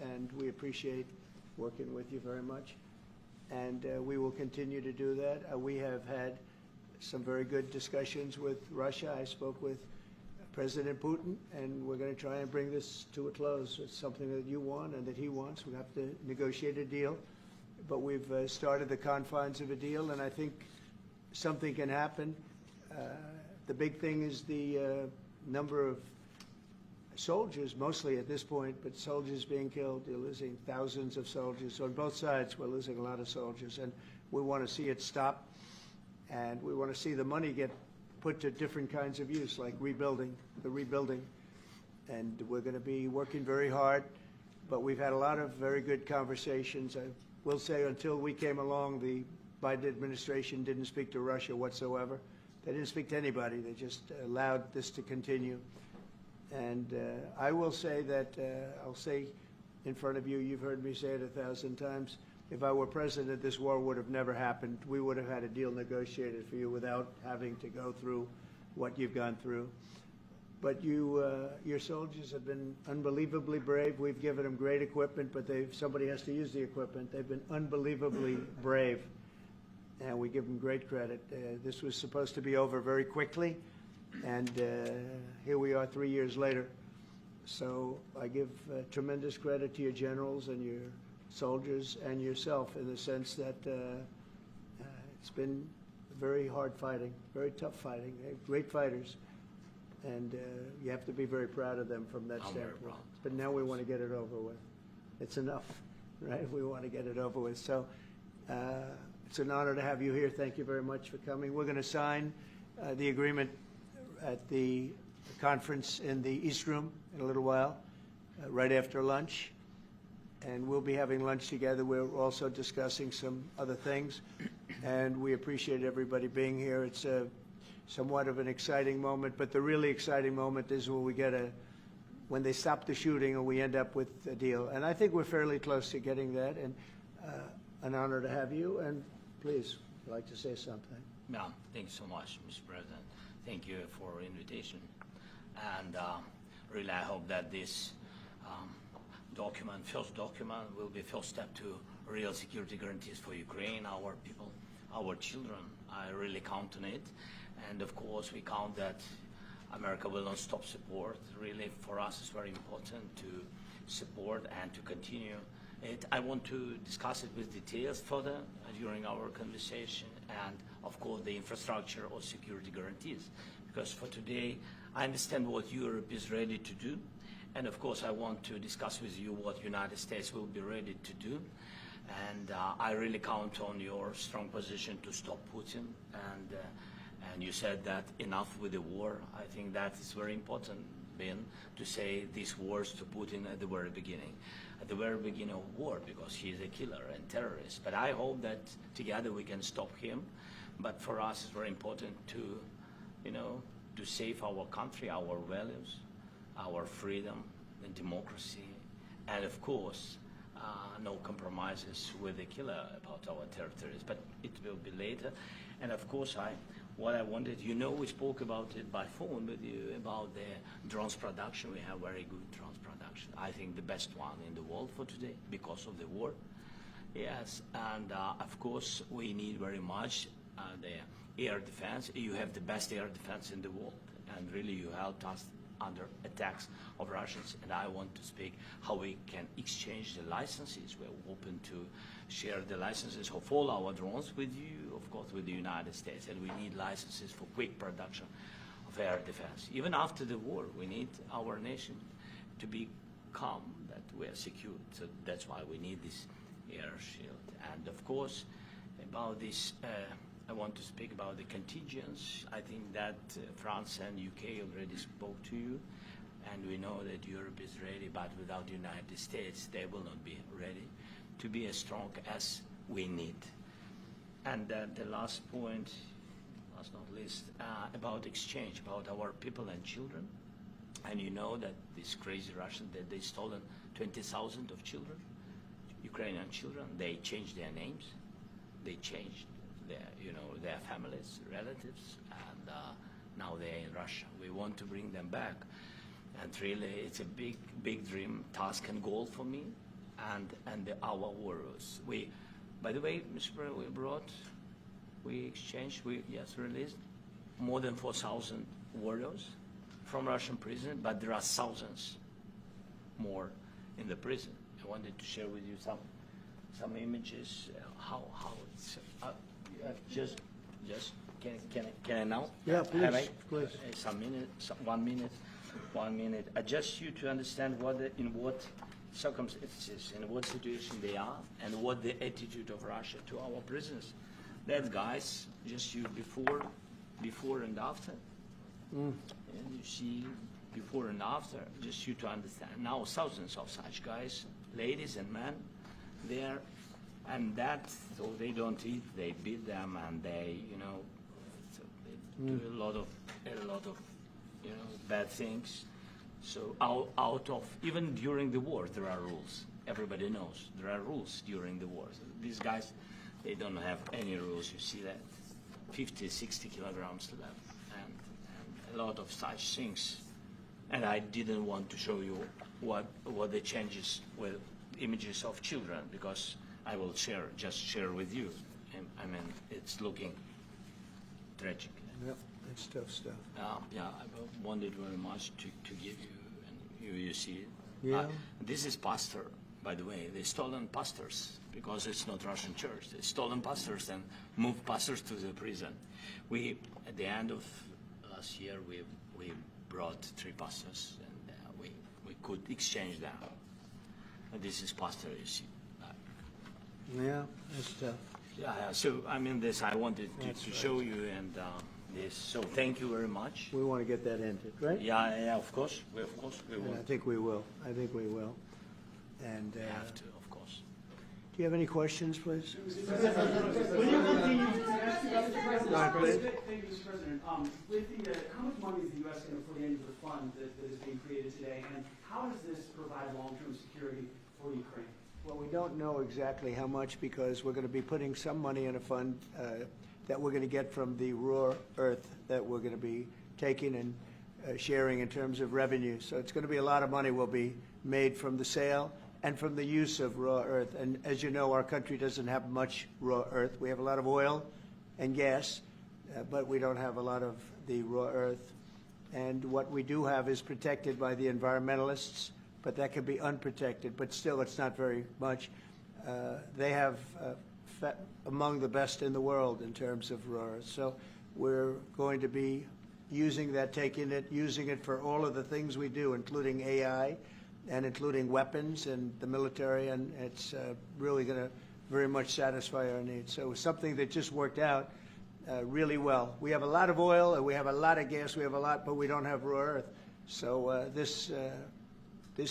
And we appreciate working with you very much. And we will continue to do that. We have had some very good discussions with Russia. I spoke with President Putin, and we're going to try and bring this to a close. It's something that you want and that he wants. We have to negotiate a deal. But we've started the confines of a deal, and I think something can happen. The big thing is the number of soldiers, mostly at this point, but soldiers being killed. You're losing thousands of soldiers. So on both sides, we're losing a lot of soldiers, and we want to see it stop, and we want to see the money get put to different kinds of use, like rebuilding, and we're going to be working very hard, but we've had a lot of very good conversations. I will say until we came along, the Biden administration didn't speak to Russia whatsoever. They didn't speak to anybody. They just allowed this to continue. And I will say that, I'll say in front of you, you've heard me say it 1,000 times, if I were president, this war would have never happened. We would have had a deal negotiated for you without having to go through what you've gone through. But your soldiers have been unbelievably brave. We've given them great equipment, but somebody has to use the equipment. They've been unbelievably brave, and we give them great credit. This was supposed to be over very quickly, and here we are 3 years later. So I give tremendous credit to your generals and your soldiers and yourself in the sense that it's been very hard fighting, very tough fighting. They're great fighters, and you have to be very proud of them from that standpoint. But now we want to get it over with. It's enough, right? We want to get it over with. So it's an honor to have you here. Thank you very much for coming. We're going to sign the agreement at the conference in the East Room in a little while, right after lunch. And we'll be having lunch together. We're also discussing some other things, and we appreciate everybody being here. It's somewhat of an exciting moment, but the really exciting moment is when they stop the shooting and we end up with a deal. And I think we're fairly close to getting that, and an honor to have you. And please, if you'd like to say something. Yeah, thank you so much, Mr. President. Thank you for the invitation. And really, I hope that this first document will be first step to real security guarantees for Ukraine, our people, our children. I really count on it. And of course, we count that America will not stop support. Really, for us, it's very important to support and to continue it. I want to discuss it with details further during our conversation, and of course, the infrastructure or security guarantees. Because for today, I understand what Europe is ready to do. And of course, I want to discuss with you what United States will be ready to do. And I really count on your strong position to stop Putin. And you said that enough with the war. I think that is very important, Ben, to say these words to Putin at the very beginning of war, because he is a killer and terrorist. But I hope that together we can stop him. But for us, it's very important to, to save our country, our values, our freedom and democracy, and of course, no compromises with the killer about our territories, but it will be later. And of course, what I wanted, we spoke about it by phone with you about the drones production. We have very good drones production. I think the best one in the world for today because of the war. Yes, and of course, we need very much the air defense. You have the best air defense in the world, and really you helped us under attacks of Russians, and I want to speak how we can exchange the licenses. We're open to share the licenses of all our drones with you, of course, with the United States, and we need licenses for quick production of air defense. Even after the war, we need our nation to be calm, that we are secure. So that's why we need this air shield. And of course, about this, I want to speak about the contingents. I think that France and UK already spoke to you, and we know that Europe is ready, but without the United States, they will not be ready to be as strong as we need. And the last point, last not least, about exchange, about our people and children. And you know that this crazy Russian, that they stolen 20,000 of children, Ukrainian children. They changed their names, they changed their families, relatives, and now they're in Russia. We want to bring them back. And really, it's a big dream, task, and goal for me, and our warriors. By the way, Mr. President, we exchanged, released more than 4,000 warriors from Russian prison, but there are thousands more in the prison. I wanted to share with you some images. How it's just can I now? Yeah, please, Have I? please. Some minute, 1 minute, 1 minute. Just you to understand in what circumstances, in what situation they are, and what the attitude of Russia to our prisoners. That guys, just you before and after. And you see before and after, just you to understand. Now thousands of such guys, ladies and men, there, and so they don't eat, they beat them, and they, so they do a lot of, bad things. So out of, even during the war, there are rules. Everybody knows there are rules during the war. So these guys, they don't have any rules. You see that 50, 60 kilograms left, and a lot of such things. And I didn't want to show you what the changes with images of children, because I will just share with you. And, I mean, it's looking tragic. Yep, it's tough stuff. Yeah, I wanted very much to give you, and you see it. Yeah. This is pastor, by the way. They stolen pastors, because it's not Russian church. They stolen pastors and moved pastors to the prison. At the end of last year, we brought 3 pastors, and we could exchange them. And this is pastor, you see. Yeah, that's tough. Yeah, so I mean, this I wanted to show you, and this. So thank you very much. We want to get that ended, right? Yeah, of course. We And will. I think we will. I think we will. And We have to, of course. do you have any questions, please? Thank you, Mr. President. How much money is the U.S. going to put into the fund that is being created today, and how does this provide long-term security for Ukraine? Well, we don't know exactly how much, because we're going to be putting some money in a fund that we're going to get from the raw earth that we're going to be taking and sharing in terms of revenue. So it's going to be a lot of money will be made from the sale and from the use of raw earth. And as you know, our country doesn't have much raw earth. We have a lot of oil and gas, but we don't have a lot of the raw earth. And what we do have is protected by the environmentalists, but that could be unprotected. But still, it's not very much. They have among the best in the world in terms of raw earth. So we're going to be using that, using it for all of the things we do, including AI and including weapons and the military, and it's really going to very much satisfy our needs. So it's something that just worked out really well. We have a lot of oil and we have a lot of gas, but we don't have raw earth. So this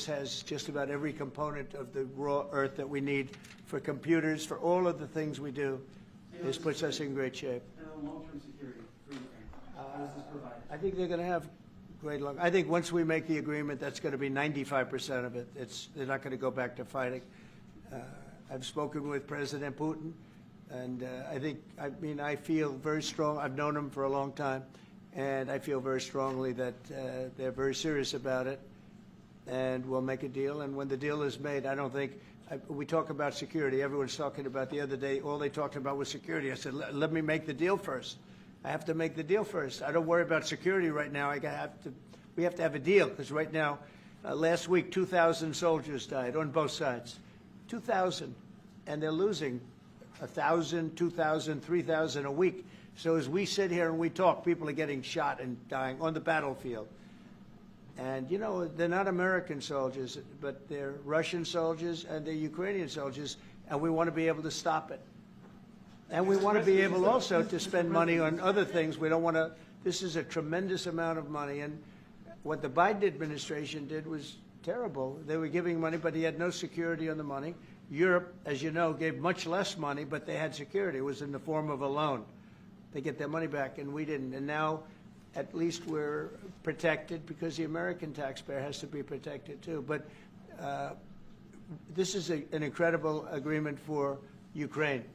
has just about every component of the raw earth that we need for computers, for all of the things we do. This puts us in great shape. And long-term security for Ukraine, how does this provide? I think they're going to have great luck. I think once we make the agreement, that's going to be 95% of it. They're not going to go back to fighting. I've spoken with President Putin, and I feel very strong. I've known him for a long time, and I feel very strongly that they're very serious about it, and we'll make a deal. And when the deal is made, I don't think we talk about security. Everyone's talking about the other day. All they talked about was security. I said, let me make the deal first. I have to make the deal first. I don't worry about security right now. We have to have a deal, because right now, last week, 2,000 soldiers died on both sides. 2,000, and they're losing 1,000, 2,000, 3,000 a week. So as we sit here and we talk, people are getting shot and dying on the battlefield. And, they're not American soldiers, but they're Russian soldiers and they're Ukrainian soldiers, and we want to be able to stop it. And we want to be able also to spend money on other things. We don't want to – this is a tremendous amount of money. And what the Biden administration did was terrible. They were giving money, but he had no security on the money. Europe, as you know, gave much less money, but they had security. It was in the form of a loan. They get their money back, and we didn't. And now at least we're protected, because the American taxpayer has to be protected too. But this is an incredible agreement for Ukraine,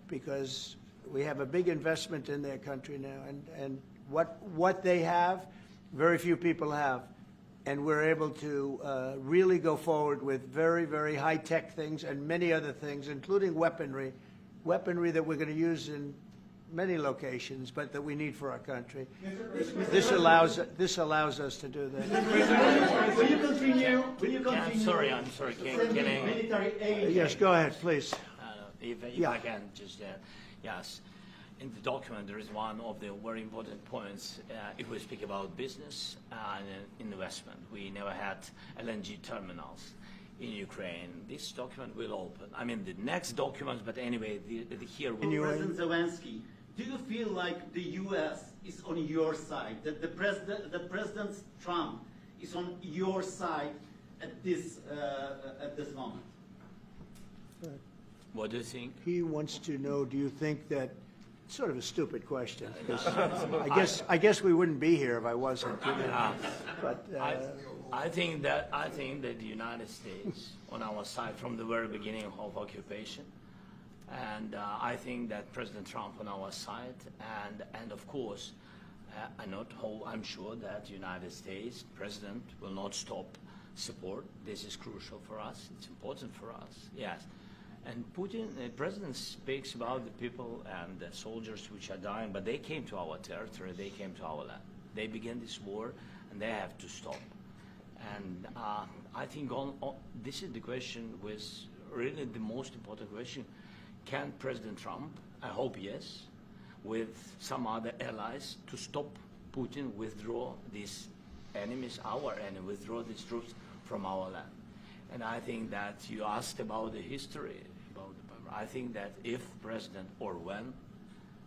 because we have a big investment in their country now, and what they have, very few people have. and we're able to really go forward with very, very high-tech things and many other things, including weaponry that we're going to use in many locations, but that we need for our country. This allows us to do that. Will you continue? Yeah, I'm sorry. Can I? Military aid. Yes, go ahead, please. If Yeah. I can just, yes. In the document, there is one of the very important points. If we speak about business and investment, we never had LNG terminals in Ukraine. This document will open. I mean, the next document, but anyway, here we. President Zelensky, do you feel like the U.S. is on your side? That the President Trump is on your side at this moment? What do you think? He wants to know, do you think that, sort of a stupid question, because I guess we wouldn't be here if I wasn't. But I think that the United States on our side from the very beginning of occupation, and I think that President Trump on our side, and of course, I'm sure that the United States President will not stop support. This is crucial for us. It's important for us. Yes. And Putin, the president speaks about the people and the soldiers which are dying, but they came to our territory, they came to our land. They began this war, and they have to stop. And I think this is the question, with really the most important question. Can President Trump, I hope yes, with some other allies, to stop Putin, withdraw these enemies, our enemy, withdraw these troops from our land? And I think that you asked about the history, I think that if President, or when,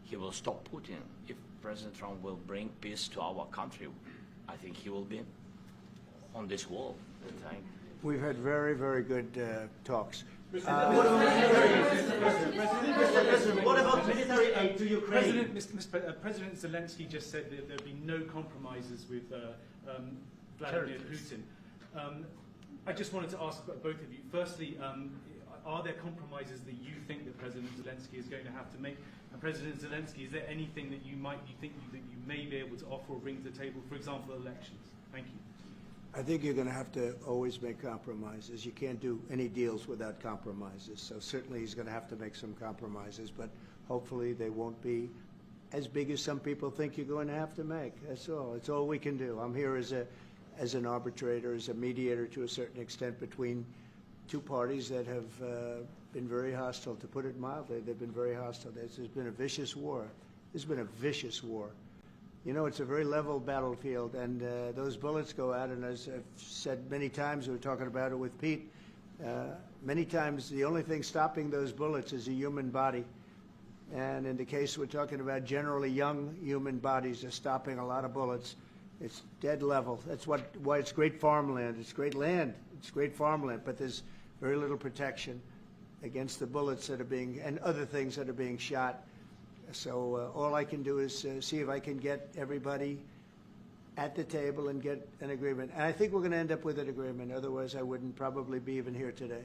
he will stop Putin, if President Trump will bring peace to our country, I think he will be on this wall. we've had very, very good talks. What about military aid to Ukraine? President Zelensky just said that there'd be no compromises with Vladimir Putin. I just wanted to ask both of you. Firstly, are there compromises that you think that President Zelensky is going to have to make? And President Zelensky, is there anything that you think that you may be able to offer or bring to the table, for example, elections? Thank you. I think you're going to have to always make compromises. You can't do any deals without compromises. So certainly he's going to have to make some compromises, but hopefully they won't be as big as some people think you're going to have to make. That's all. It's all we can do. I'm here as an arbitrator, as a mediator to a certain extent between two parties that have been very hostile, to put it mildly. They've been very hostile. There's been a vicious war. There's been a vicious war. You know, it's a very level battlefield, and those bullets go out, and as I've said many times, we were talking about it with Pete, many times the only thing stopping those bullets is a human body. And in the case we're talking about, generally young human bodies are stopping a lot of bullets. It's dead level. That's why it's great farmland. It's great land. It's great farmland, but there's very little protection against the bullets that are being, and other things that are being shot. So all I can do is see if I can get everybody at the table and get an agreement. And I think we're going to end up with an agreement. Otherwise, I wouldn't probably be even here today.